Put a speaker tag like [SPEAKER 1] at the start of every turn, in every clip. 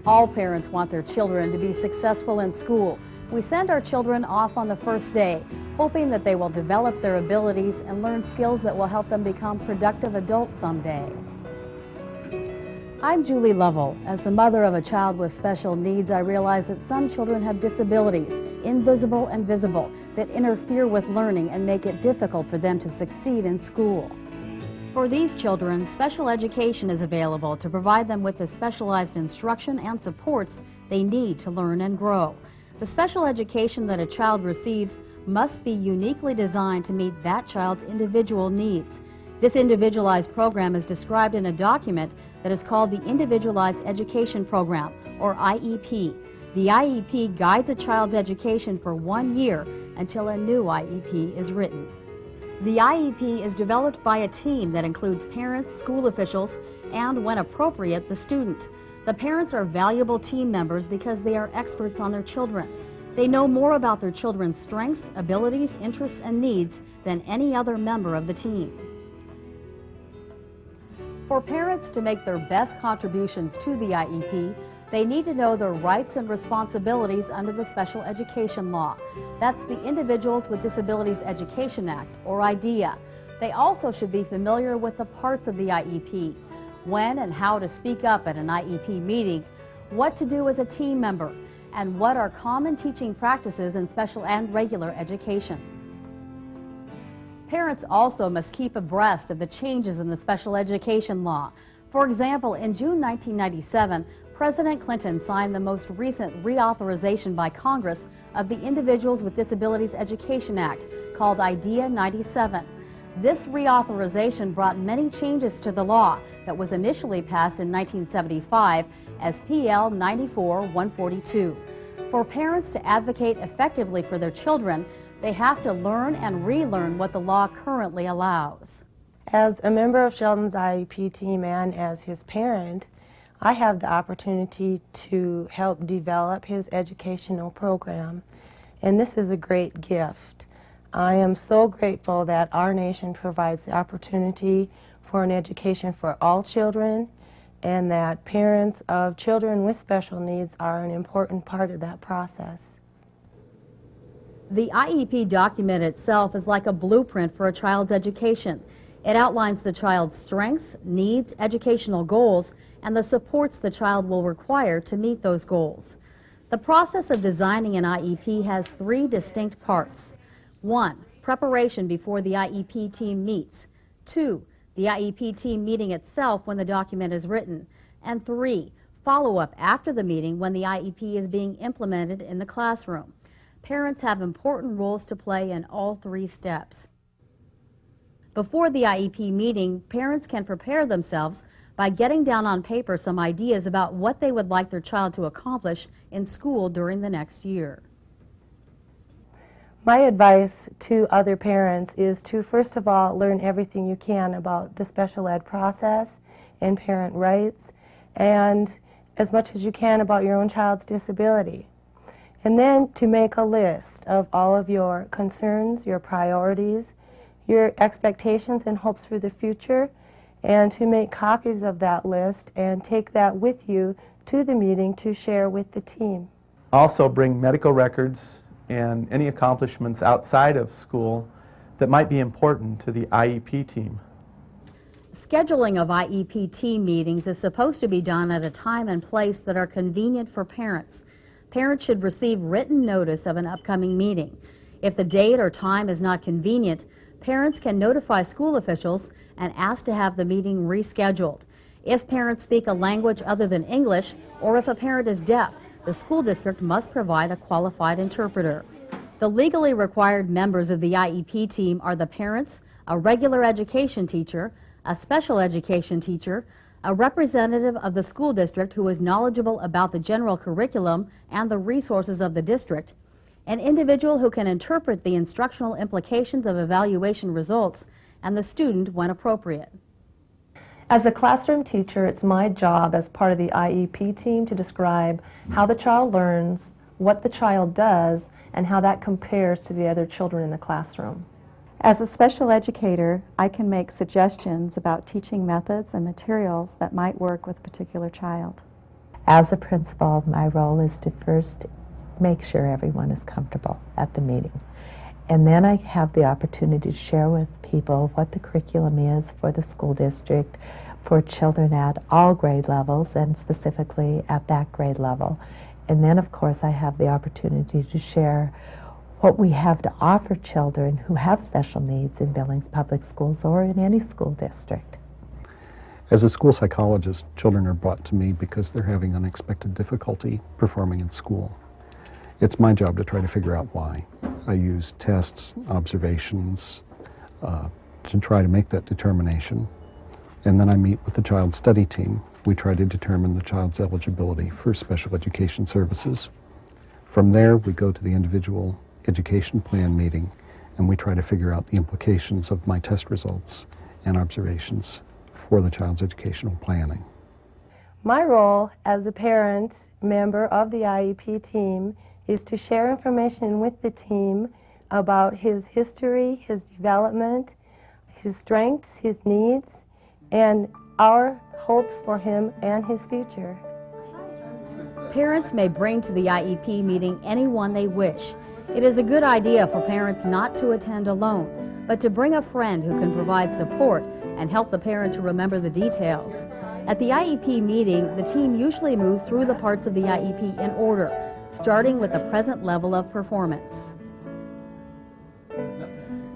[SPEAKER 1] All parents want their children to be successful in school. We send our children off on the first day, hoping that they will develop their abilities and learn skills that will help them become productive adults someday. I'm Julie Lovell. As the mother of a child with special needs, I realize that some children have disabilities, invisible and visible, that interfere with learning and make it difficult for them to succeed in school. For these children, special education is available to provide them with the specialized instruction and supports they need to learn and grow. The special education that a child receives must be uniquely designed to meet that child's individual needs. This individualized program is described in a document that is called the Individualized Education Program, or IEP. The IEP guides a child's education for 1 year until a new IEP is written. The IEP is developed by a team that includes parents, school officials, and, when appropriate, the student. The parents are valuable team members because they are experts on their children. They know more about their children's strengths, abilities, interests, and needs than any other member of the team. For parents to make their best contributions to the IEP, they need to know their rights and responsibilities under the Special Education Law. That's the Individuals with Disabilities Education Act, or IDEA. They also should be familiar with the parts of the IEP, when and how to speak up at an IEP meeting, what to do as a team member, and what are common teaching practices in special and regular education. Parents also must keep abreast of the changes in the special education law. For example, in June 1997, President Clinton signed the most recent reauthorization by Congress of the Individuals with Disabilities Education Act, called IDEA 97. This reauthorization brought many changes to the law that was initially passed in 1975 as PL 94-142. For parents to advocate effectively for their children, they have to learn and relearn what the law currently allows.
[SPEAKER 2] As a member of Sheldon's IEP team and as his parent, I have the opportunity to help develop his educational program, and this is a great gift. I am so grateful that our nation provides the opportunity for an education for all children, and that parents of children with special needs are an important part of that process.
[SPEAKER 1] The IEP document itself is like a blueprint for a child's education. It outlines the child's strengths, needs, educational goals, and the supports the child will require to meet those goals. The process of designing an IEP has 3 distinct parts. 1. Preparation before the IEP team meets. 2. The IEP team meeting itself when the document is written. And 3. Follow-up after the meeting when the IEP is being implemented in the classroom. Parents have important roles to play in all 3 steps. Before the IEP meeting, parents can prepare themselves by getting down on paper some ideas about what they would like their child to accomplish in school during the next year.
[SPEAKER 2] My advice to other parents is to, first of all, learn everything you can about the special ed process and parent rights, and as much as you can about your own child's disability. And then to make a list of all of your concerns, your priorities, your expectations and hopes for the future, and to make copies of that list and take that with you to the meeting to share with the team.
[SPEAKER 3] Also bring medical records and any accomplishments outside of school that might be important to the IEP team.
[SPEAKER 1] Scheduling of IEP team meetings is supposed to be done at a time and place that are convenient for parents. Parents should receive written notice of an upcoming meeting. If the date or time is not convenient, parents can notify school officials and ask to have the meeting rescheduled. If parents speak a language other than English, or if a parent is deaf, the school district must provide a qualified interpreter. The legally required members of the IEP team are the parents, a regular education teacher, a special education teacher, a representative of the school district who is knowledgeable about the general curriculum and the resources of the district, an individual who can interpret the instructional implications of evaluation results, and the student when appropriate.
[SPEAKER 4] As a classroom teacher, it's my job as part of the IEP team to describe how the child learns, what the child does, and how that compares to the other children in the classroom.
[SPEAKER 5] As a special educator, I can make suggestions about teaching methods and materials that might work with a particular child.
[SPEAKER 6] As a principal, my role is to first make sure everyone is comfortable at the meeting. And then I have the opportunity to share with people what the curriculum is for the school district, for children at all grade levels, and specifically at that grade level. And then, of course, I have the opportunity to share what we have to offer children who have special needs in Billings Public Schools or in any school district.
[SPEAKER 7] As a school psychologist, children are brought to me because they're having unexpected difficulty performing in school. It's my job to try to figure out why. I use tests, observations, to try to make that determination. And then I meet with the child study team. We try to determine the child's eligibility for special education services. From there, we go to the individual education plan meeting, and we try to figure out the implications of my test results and observations for the child's educational planning.
[SPEAKER 2] My role as a parent member of the IEP team is to share information with the team about his history, his development, his strengths, his needs, and our hopes for him and his future.
[SPEAKER 1] Parents may bring to the IEP meeting anyone they wish. It is a good idea for parents not to attend alone, but to bring a friend who can provide support and help the parent to remember the details. At the IEP meeting, the team usually moves through the parts of the IEP in order, starting with the present level of performance.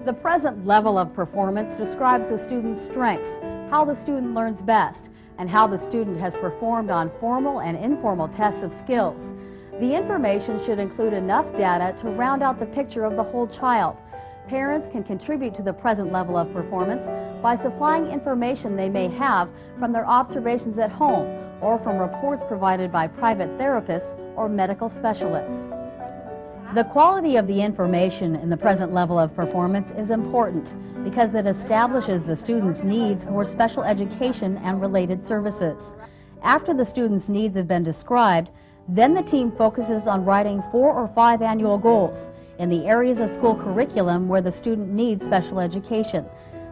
[SPEAKER 1] The present level of performance describes the student's strengths, how the student learns best, and how the student has performed on formal and informal tests of skills. The information should include enough data to round out the picture of the whole child. Parents can contribute to the present level of performance by supplying information they may have from their observations at home or from reports provided by private therapists or medical specialists. The quality of the information in the present level of performance is important because it establishes the student's needs for special education and related services. After the student's needs have been described, then the team focuses on writing 4 or 5 annual goals in the areas of school curriculum where the student needs special education.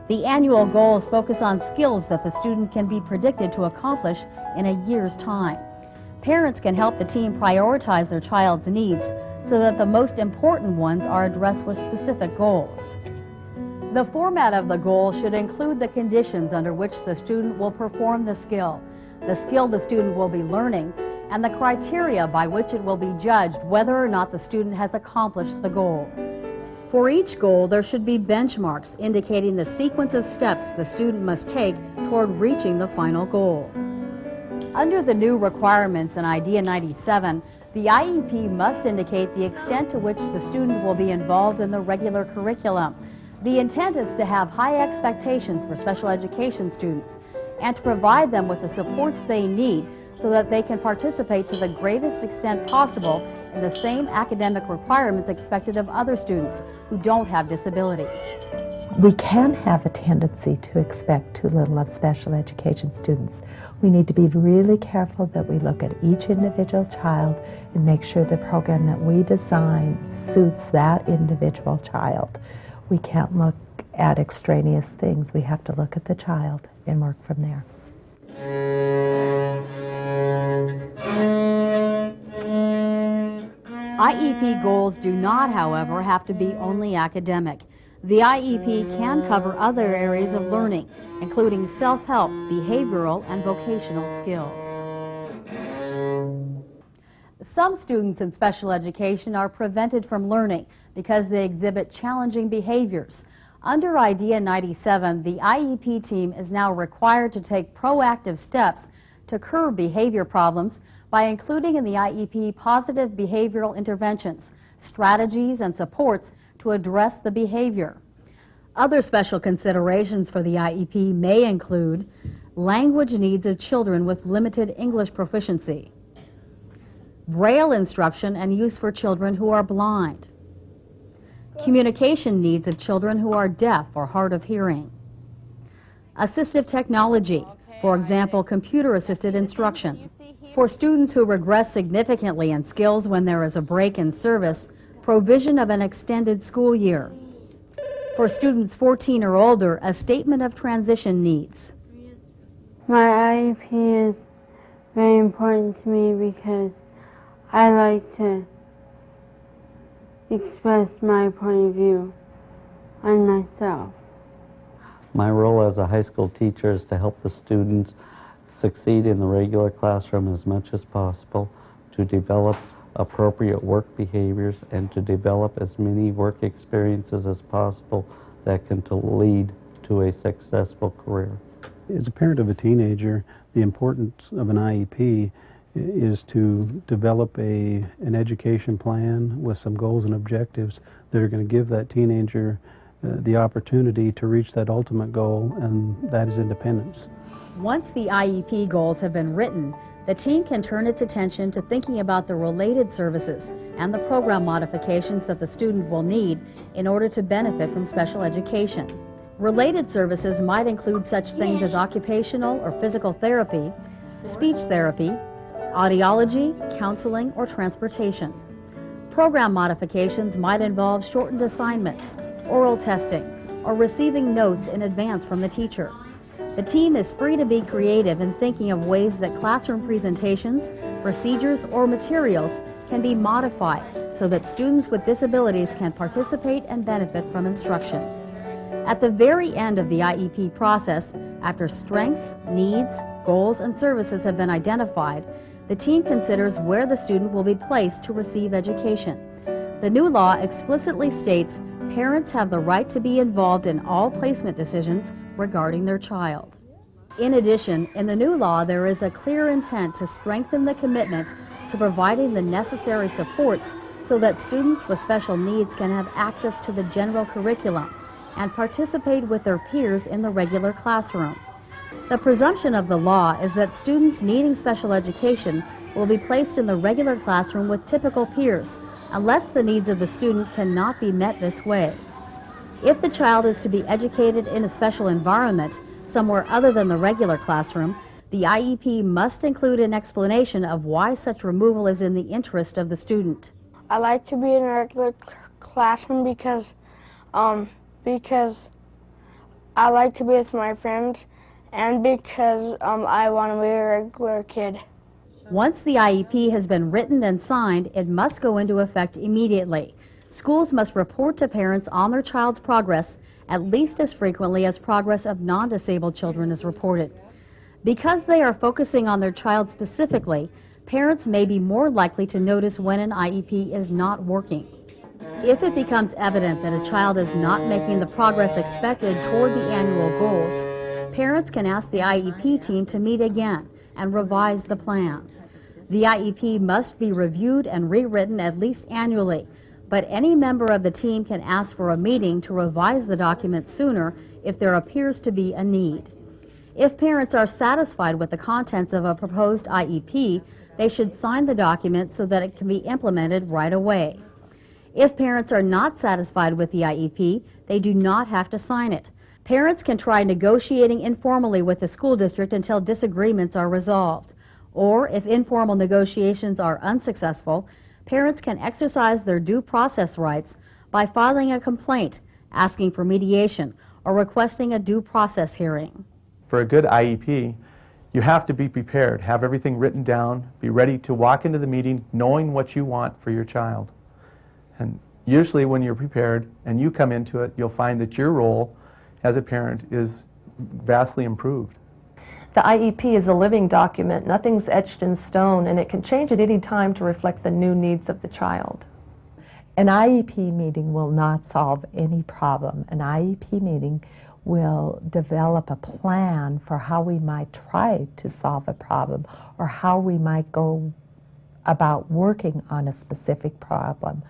[SPEAKER 1] The annual goals focus on skills that the student can be predicted to accomplish in a year's time. Parents can help the team prioritize their child's needs so that the most important ones are addressed with specific goals. The format of the goal should include the conditions under which the student will perform the skill the student will be learning, and the criteria by which it will be judged whether or not the student has accomplished the goal. For each goal, there should be benchmarks indicating the sequence of steps the student must take toward reaching the final goal. Under the new requirements in IDEA 97, the IEP must indicate the extent to which the student will be involved in the regular curriculum. The intent is to have high expectations for special education students and to provide them with the supports they need so that they can participate to the greatest extent possible in the same academic requirements expected of other students who don't have disabilities.
[SPEAKER 6] We can have a tendency to expect too little of special education students. We need to be really careful that we look at each individual child and make sure the program that we design suits that individual child. We can't look at extraneous things. We have to look at the child and work from there.
[SPEAKER 1] IEP goals do not, however, have to be only academic. The IEP can cover other areas of learning, including self-help, behavioral, and vocational skills. Some students in special education are prevented from learning because they exhibit challenging behaviors. Under IDEA 97, the IEP team is now required to take proactive steps to curb behavior problems by including in the IEP positive behavioral interventions, strategies, and supports to address the behavior. Other special considerations for the IEP may include language needs of children with limited English proficiency, Braille instruction and use for children who are blind, communication needs of children who are deaf or hard of hearing, assistive technology, for example, computer-assisted instruction. For students who regress significantly in skills when there is a break in service, provision of an extended school year. For students 14 or older, a statement of transition needs.
[SPEAKER 8] My IEP is very important to me because I like to express my point of view on myself.
[SPEAKER 9] My role as a high school teacher is to help the students succeed in the regular classroom as much as possible, to develop appropriate work behaviors, and to develop as many work experiences as possible that can lead to a successful career.
[SPEAKER 10] As a parent of a teenager, the importance of an IEP is to develop an education plan with some goals and objectives that are going to give that teenager the opportunity to reach that ultimate goal, and that is independence.
[SPEAKER 1] Once the IEP goals have been written, the team can turn its attention to thinking about the related services and the program modifications that the student will need in order to benefit from special education. Related services might include such things as occupational or physical therapy, speech therapy, audiology, counseling, or transportation. Program modifications might involve shortened assignments, oral testing, or receiving notes in advance from the teacher. The team is free to be creative in thinking of ways that classroom presentations, procedures, or materials can be modified so that students with disabilities can participate and benefit from instruction. At the very end of the IEP process, after strengths, needs, goals, and services have been identified, the team considers where the student will be placed to receive education. The new law explicitly states parents have the right to be involved in all placement decisions regarding their child. In addition, in the new law, there is a clear intent to strengthen the commitment to providing the necessary supports so that students with special needs can have access to the general curriculum and participate with their peers in the regular classroom. The presumption of the law is that students needing special education will be placed in the regular classroom with typical peers, unless the needs of the student cannot be met this way. If the child is to be educated in a special environment, somewhere other than the regular classroom, the IEP must include an explanation of why such removal is in the interest of the student.
[SPEAKER 8] I like to be in a regular classroom because I like to be with my friends and because I want to be a regular kid.
[SPEAKER 1] Once the IEP has been written and signed, it must go into effect immediately. Schools must report to parents on their child's progress at least as frequently as progress of non-disabled children is reported. Because they are focusing on their child specifically, parents may be more likely to notice when an IEP is not working. If it becomes evident that a child is not making the progress expected toward the annual goals, parents can ask the IEP team to meet again and revise the plan. The IEP must be reviewed and rewritten at least annually, but any member of the team can ask for a meeting to revise the document sooner if there appears to be a need. If parents are satisfied with the contents of a proposed IEP, they should sign the document so that it can be implemented right away. If parents are not satisfied with the IEP, they do not have to sign it. Parents can try negotiating informally with the school district until disagreements are resolved. Or, if informal negotiations are unsuccessful, parents can exercise their due process rights by filing a complaint, asking for mediation, or requesting a due process hearing.
[SPEAKER 3] For a good IEP, you have to be prepared, have everything written down, be ready to walk into the meeting knowing what you want for your child. And usually when you're prepared and you come into it, you'll find that your role as a parent is vastly improved.
[SPEAKER 4] The IEP is a living document. Nothing's etched in stone, and it can change at any time to reflect the new needs of the child.
[SPEAKER 6] An IEP meeting will not solve any problem. An IEP meeting will develop a plan for how we might try to solve a problem or how we might go about working on a specific problem.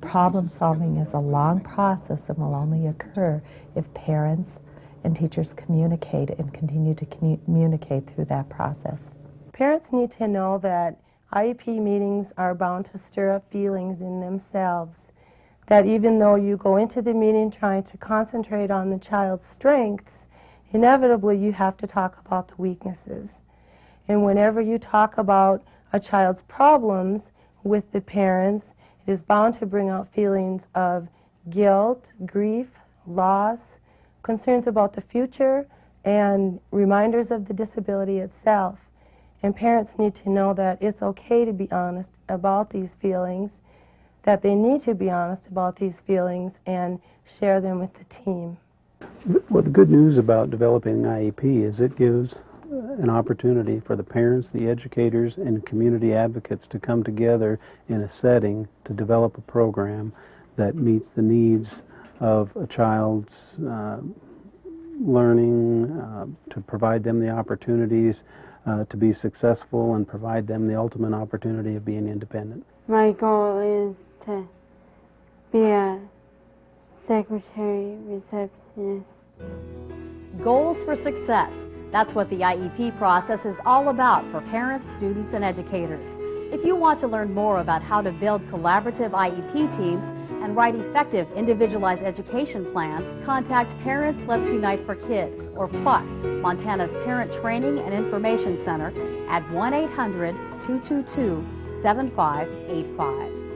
[SPEAKER 6] Problem solving is a long process and will only occur if parents and teachers communicate and continue to communicate through that process.
[SPEAKER 2] Parents need to know that IEP meetings are bound to stir up feelings in themselves, that even though you go into the meeting trying to concentrate on the child's strengths, inevitably you have to talk about the weaknesses. And whenever you talk about a child's problems with the parents, it is bound to bring out feelings of guilt, grief, loss, concerns about the future, and reminders of the disability itself. And parents need to know that it's okay to be honest about these feelings, that they need to be honest about these feelings and share them with the team.
[SPEAKER 10] Well, the good news about developing an IEP is it gives an opportunity for the parents, the educators, and community advocates to come together in a setting to develop a program that meets the needs of a child's learning, to provide them the opportunities to be successful and provide them the ultimate opportunity of being independent.
[SPEAKER 8] My goal is to be a secretary receptionist.
[SPEAKER 1] Goals for success. That's what the IEP process is all about for parents, students, and educators. If you want to learn more about how to build collaborative IEP teams and write effective individualized education plans, contact Parents Let's Unite for Kids, or PLUC, Montana's Parent Training and Information Center at 1-800-222-7585.